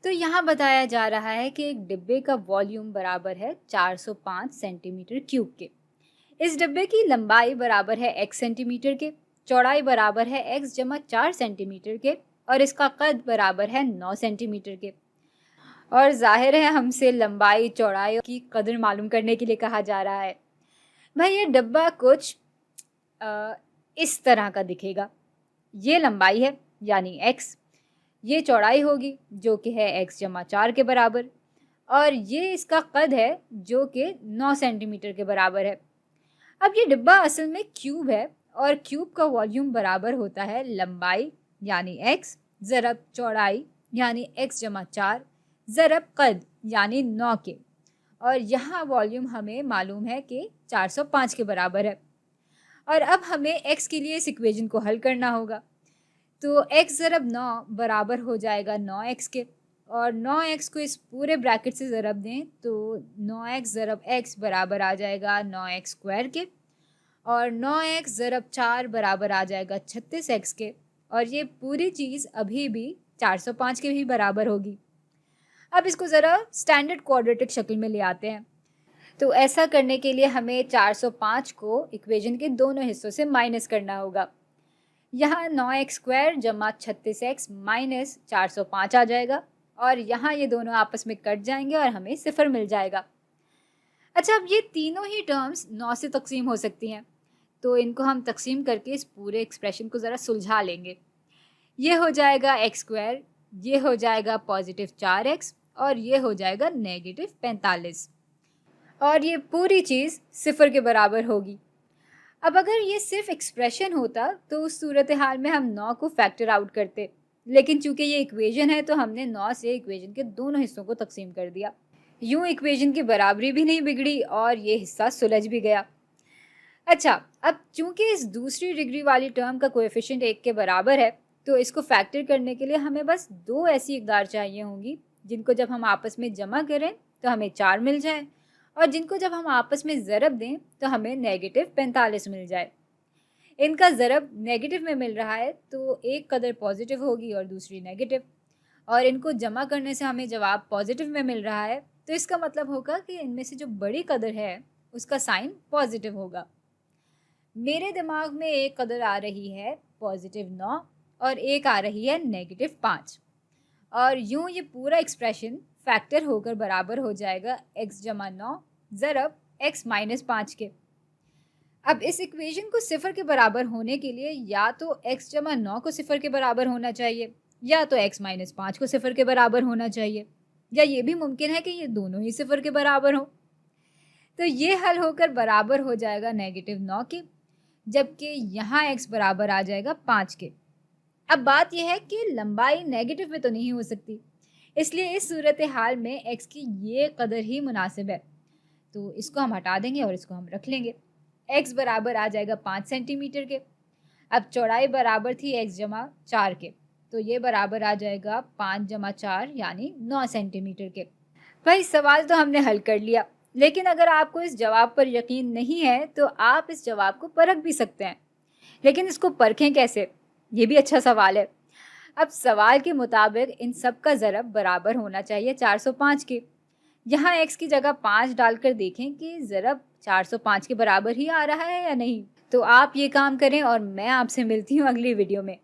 तो यहाँ बताया जा रहा है कि एक डिब्बे का वॉल्यूम बराबर है 405 सेंटीमीटर क्यूब के। इस डिब्बे की लंबाई बराबर है x सेंटीमीटर के, चौड़ाई बराबर है x जमा 4 सेंटीमीटर के और इसका कद बराबर है 9 सेंटीमीटर के। और जाहिर है हमसे लंबाई चौड़ाई की कदर मालूम करने के लिए कहा जा रहा है। भाई ये डिब्बा कुछ इस तरह का दिखेगा। ये लंबाई है यानी x, ये चौड़ाई होगी जो कि है x जमा 4 के बराबर और ये इसका कद है जो कि 9 सेंटीमीटर के बराबर है। अब ये डिब्बा असल में क्यूब है और क्यूब का वॉल्यूम बराबर होता है लंबाई यानी x ज़रब चौड़ाई यानी x जमा 4 ज़रब कद यानी 9 के। और यहाँ वॉल्यूम हमें मालूम है कि 405 के बराबर है। और अब हमें x के लिए इस इक्वेशन को हल करना होगा। तो x ज़रब 9 बराबर हो जाएगा 9x के और 9x को इस पूरे ब्रैकेट से ज़रब दें तो 9x ज़रब x बराबर आ जाएगा 9x स्क्वायर के और 9x ज़रब 4 बराबर आ जाएगा 36x के और ये पूरी चीज़ अभी भी 405 के भी बराबर होगी। अब इसको ज़रा स्टैंडर्ड क्वाड्रेटिक शक्ल में ले आते हैं। तो ऐसा करने के लिए हमें 405 को इक्वेशन के दोनों हिस्सों से माइनस करना होगा। यहाँ 9x स्क्वायर जमा 36x माइनस 405 आ जाएगा और यहाँ ये दोनों आपस में कट जाएंगे और हमें 0 मिल जाएगा। अच्छा, अब ये तीनों ही टर्म्स 9 से तकसीम हो सकती हैं, तो इनको हम तकसीम करके इस पूरे एक्सप्रेशन को ज़रा सुलझा लेंगे। ये हो जाएगा x स्क्वायर, ये हो जाएगा पॉजिटिव 4x और ये हो जाएगा नेगेटिव 45 और ये पूरी चीज़ 0 के बराबर होगी। अब अगर ये सिर्फ एक्सप्रेशन होता तो उस सूरत हाल में हम 9 को फैक्टर आउट करते, लेकिन चूंकि ये इक्वेशन है तो हमने 9 से इक्वेशन के दोनों हिस्सों को तकसीम कर दिया। यूं इक्वेशन की बराबरी भी नहीं बिगड़ी और ये हिस्सा सुलझ भी गया। अच्छा, अब चूंकि इस दूसरी डिग्री वाली टर्म का कोएफिशिएंट 1 के बराबर है तो इसको फैक्टर करने के लिए हमें बस 2 ऐसी इकदार चाहिए होंगी जिनको जब हम आपस में जमा करें तो हमें 4 मिल जाए और जिनको जब हम आपस में ज़रब दें तो हमें नेगेटिव 45 मिल जाए। इनका ज़रब नेगेटिव में मिल रहा है तो एक कदर पॉजिटिव होगी और दूसरी नेगेटिव, और इनको जमा करने से हमें जवाब पॉजिटिव में मिल रहा है तो इसका मतलब होगा कि इनमें से जो बड़ी कदर है उसका साइन पॉजिटिव होगा। मेरे दिमाग में एक कदर आ रही है पॉजिटिव 9 और एक आ रही है नेगेटिव 5 और यूँ ये पूरा एक्सप्रेशन फैक्टर होकर बराबर हो जाएगा x जमा 9 ज़रब x माइनस 5 के। अब इस इक्वेशन को 0 के बराबर होने के लिए या तो x जमा 9 को 0 के बराबर होना चाहिए या तो x माइनस 5 को 0 के बराबर होना चाहिए, या ये भी मुमकिन है कि ये दोनों ही 0 के बराबर हो। तो ये हल होकर बराबर हो जाएगा नेगेटिव 9 के, जबकि यहाँ x बराबर आ जाएगा 5 के। अब बात यह है कि लंबाई नेगेटिव में तो नहीं हो सकती, इसलिए इस सूरत हाल में x की ये कदर ही मुनासिब है, तो इसको हम हटा देंगे और इसको हम रख लेंगे। x बराबर आ जाएगा 5 सेंटीमीटर के। अब चौड़ाई बराबर थी x जमा 4 के, तो ये बराबर आ जाएगा 5 जमा 4 यानी 9 सेंटीमीटर के। भाई सवाल तो हमने हल कर लिया, लेकिन अगर आपको इस जवाब पर यकीन नहीं है तो आप इस जवाब को परख भी सकते हैं, लेकिन इसको परखें कैसे, ये भी अच्छा सवाल है। अब सवाल के मुताबिक इन सब का ज़रब बराबर होना चाहिए 405 के। यहाँ x की जगह 5 डालकर देखें कि ज़रब 405 के बराबर ही आ रहा है या नहीं। तो आप ये काम करें और मैं आपसे मिलती हूँ अगली वीडियो में।